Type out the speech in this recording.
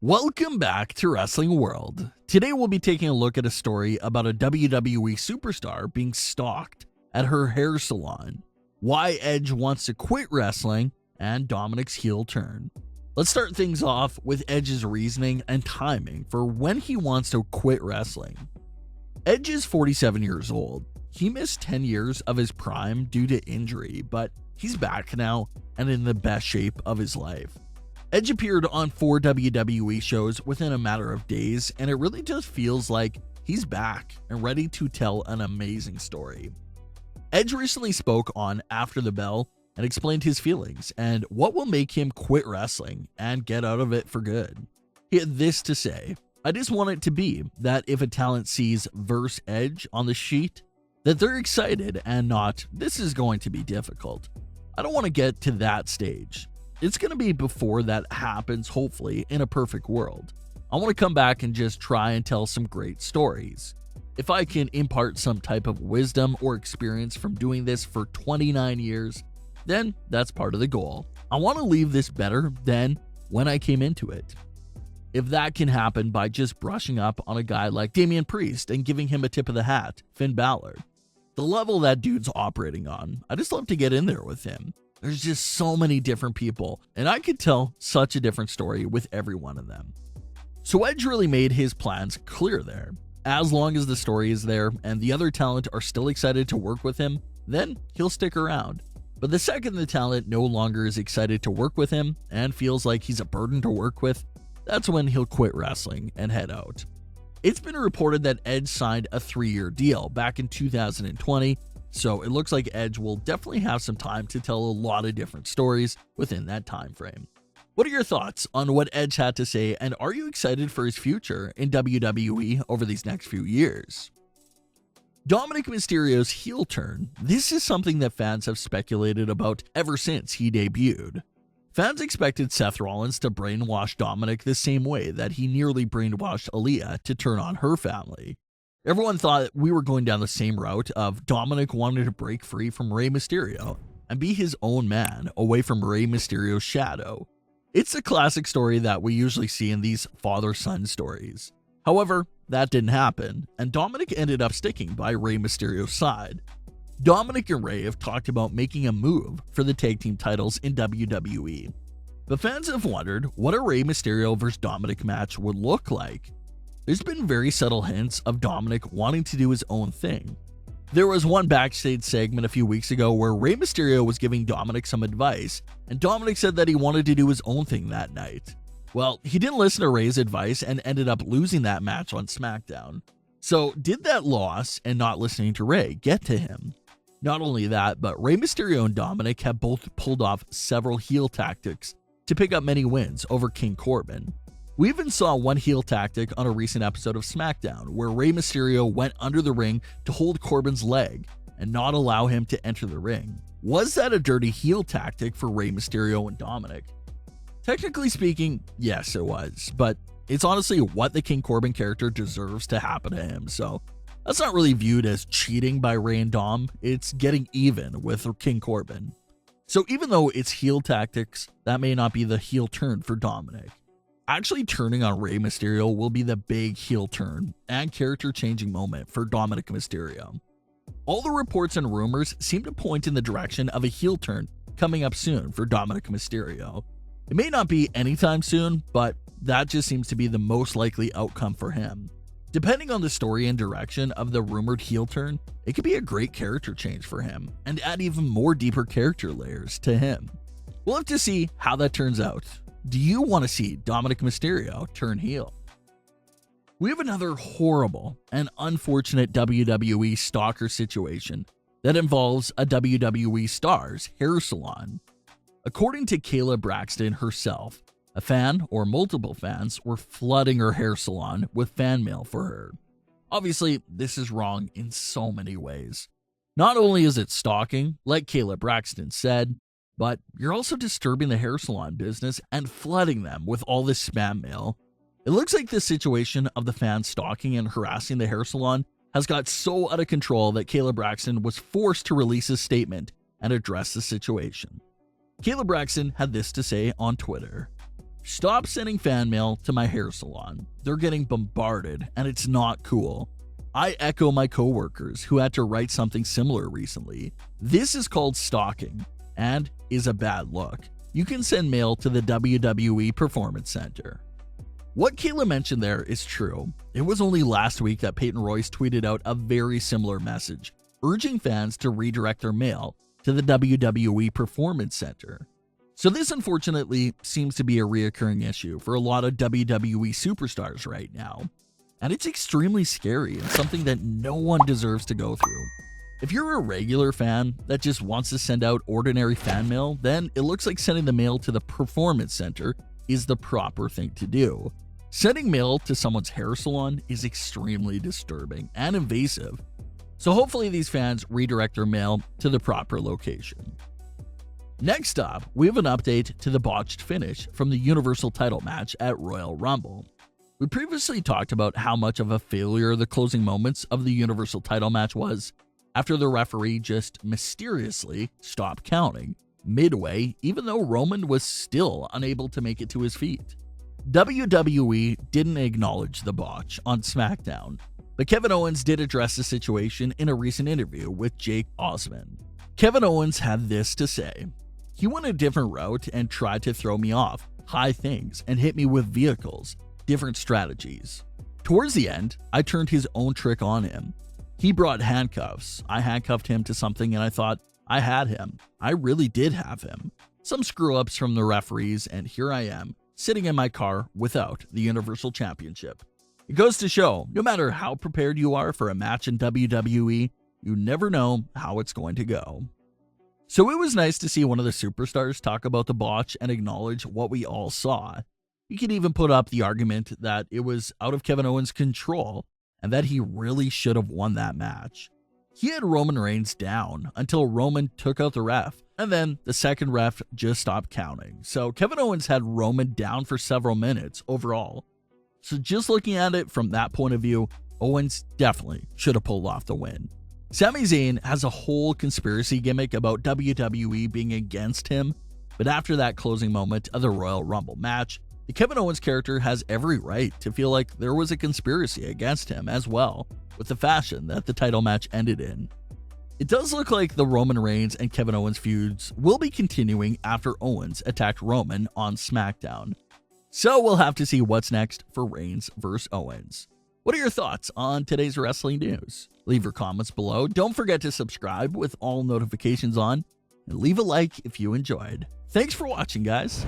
Welcome back to Wrestling World. Today we'll be taking a look at a story about a WWE superstar being stalked at her hair salon, why Edge wants to quit wrestling, and Dominik's heel turn. Let's start things off with Edge's reasoning and timing for when he wants to quit wrestling. Edge is 47 years old. He missed 10 years of his prime due to injury, but he's back now and in the best shape of his life. Edge appeared on 4 WWE shows within a matter of days, and it really just feels like he's back and ready to tell an amazing story. Edge recently spoke on After the Bell and explained his feelings and what will make him quit wrestling and get out of it for good. He had this to say: "I just want it to be that if a talent sees verse Edge on the sheet, that they're excited and not, this is going to be difficult. I don't want to get to that stage. It's going to be before that happens, hopefully, in a perfect world. I want to come back and just try and tell some great stories. If I can impart some type of wisdom or experience from doing this for 29 years, then that's part of the goal. I want to leave this better than when I came into it. If that can happen by just brushing up on a guy like Damian Priest and giving him a tip of the hat, Finn Balor, the level that dude's operating on, I just love to get in there with him. There's just so many different people, and I could tell such a different story with every one of them." So Edge really made his plans clear there. As long as the story is there and the other talent are still excited to work with him, then he'll stick around. But the second the talent no longer is excited to work with him and feels like he's a burden to work with, that's when he'll quit wrestling and head out. It's been reported that Edge signed a 3-year deal back in 2020, so it looks like Edge will definitely have some time to tell a lot of different stories within that time frame. What are your thoughts on what Edge had to say, and are you excited for his future in WWE over these next few years? Dominik Mysterio's heel turn. This is something that fans have speculated about ever since he debuted. Fans expected Seth Rollins to brainwash Dominik the same way that he nearly brainwashed Aaliyah to turn on her family. Everyone thought we were going down the same route of Dominik wanting to break free from Rey Mysterio and be his own man away from Rey Mysterio's shadow. It's a classic story that we usually see in these father-son stories. However, that didn't happen, and Dominik ended up sticking by Rey Mysterio's side. Dominik and Rey have talked about making a move for the tag team titles in WWE. But fans have wondered what a Rey Mysterio vs. Dominik match would look like. There's been very subtle hints of Dominik wanting to do his own thing. There was one backstage segment a few weeks ago where Rey Mysterio was giving Dominik some advice, and Dominik said that he wanted to do his own thing that night. Well, he didn't listen to Rey's advice and ended up losing that match on Smackdown. So did that loss and not listening to Rey get to him? Not only that, but Rey Mysterio and Dominik have both pulled off several heel tactics to pick up many wins over King Corbin. We even saw one heel tactic on a recent episode of Smackdown where Rey Mysterio went under the ring to hold Corbin's leg and not allow him to enter the ring. Was that a dirty heel tactic for Rey Mysterio and Dominik? Technically speaking, yes it was, but it's honestly what the King Corbin character deserves to happen to him, so that's not really viewed as cheating by Rey and Dom, it's getting even with King Corbin. So even though it's heel tactics, that may not be the heel turn for Dominik. Actually turning on Rey Mysterio will be the big heel turn and character-changing moment for Dominik Mysterio. All the reports and rumors seem to point in the direction of a heel turn coming up soon for Dominik Mysterio. It may not be anytime soon, but that just seems to be the most likely outcome for him. Depending on the story and direction of the rumored heel turn, it could be a great character change for him and add even more deeper character layers to him. We'll have to see how that turns out. Do you want to see Dominik Mysterio turn heel? We have another horrible and unfortunate WWE Stalker situation that involves a WWE star's hair salon. According to Kayla Braxton herself, a fan or multiple fans were flooding her hair salon with fan mail for her. Obviously, this is wrong in so many ways. Not only is it stalking, like Kayla Braxton said, but you're also disturbing the hair salon business and flooding them with all this spam mail. It looks like the situation of the fans stalking and harassing the hair salon has got so out of control that Kayla Braxton was forced to release a statement and address the situation. Kayla Braxton had this to say on Twitter. Stop sending fan mail to my hair salon. They're getting bombarded, and it's not cool. I echo my coworkers who had to write something similar recently. This is called stalking, and is a bad look. You can send mail to the WWE Performance Center. What Kayla mentioned there is true. It was only last week that Peyton Royce tweeted out a very similar message, urging fans to redirect their mail to the WWE Performance Center. So this unfortunately seems to be a reoccurring issue for a lot of WWE superstars right now. And it's extremely scary and something that no one deserves to go through. If you're a regular fan that just wants to send out ordinary fan mail, then it looks like sending the mail to the Performance Center is the proper thing to do. Sending mail to someone's hair salon is extremely disturbing and invasive. So hopefully these fans redirect their mail to the proper location. Next up, we have an update to the botched finish from the Universal title match at Royal Rumble. We previously talked about how much of a failure the closing moments of the Universal title match was after the referee just mysteriously stopped counting midway, even though Roman was still unable to make it to his feet. WWE didn't acknowledge the botch on Smackdown, but Kevin Owens did address the situation in a recent interview with Jake Osman. Kevin Owens had this to say: "He went a different route and tried to throw me off high things and hit me with vehicles, different strategies. Towards the end, I turned his own trick on him. He brought handcuffs. I handcuffed him to something and I thought I had him. I really did have him. Some screw-ups from the referees, and here I am, sitting in my car without the Universal Championship." It goes to show, no matter how prepared you are for a match in WWE, you never know how it's going to go. So it was nice to see one of the superstars talk about the botch and acknowledge what we all saw. You could even put up the argument that it was out of Kevin Owens' control and that he really should have won that match. He had Roman Reigns down until Roman took out the ref, and then the second ref just stopped counting. So Kevin Owens had Roman down for several minutes overall. So just looking at it from that point of view, Owens definitely should have pulled off the win. Sami Zayn has a whole conspiracy gimmick about WWE being against him, but after that closing moment of the Royal Rumble match, the Kevin Owens character has every right to feel like there was a conspiracy against him as well, with the fashion that the title match ended in. It does look like the Roman Reigns and Kevin Owens feuds will be continuing after Owens attacked Roman on Smackdown. So we'll have to see what's next for Reigns vs. Owens. What are your thoughts on today's wrestling news? Leave your comments below. Don't forget to subscribe with all notifications on, and leave a like if you enjoyed. Thanks for watching, guys.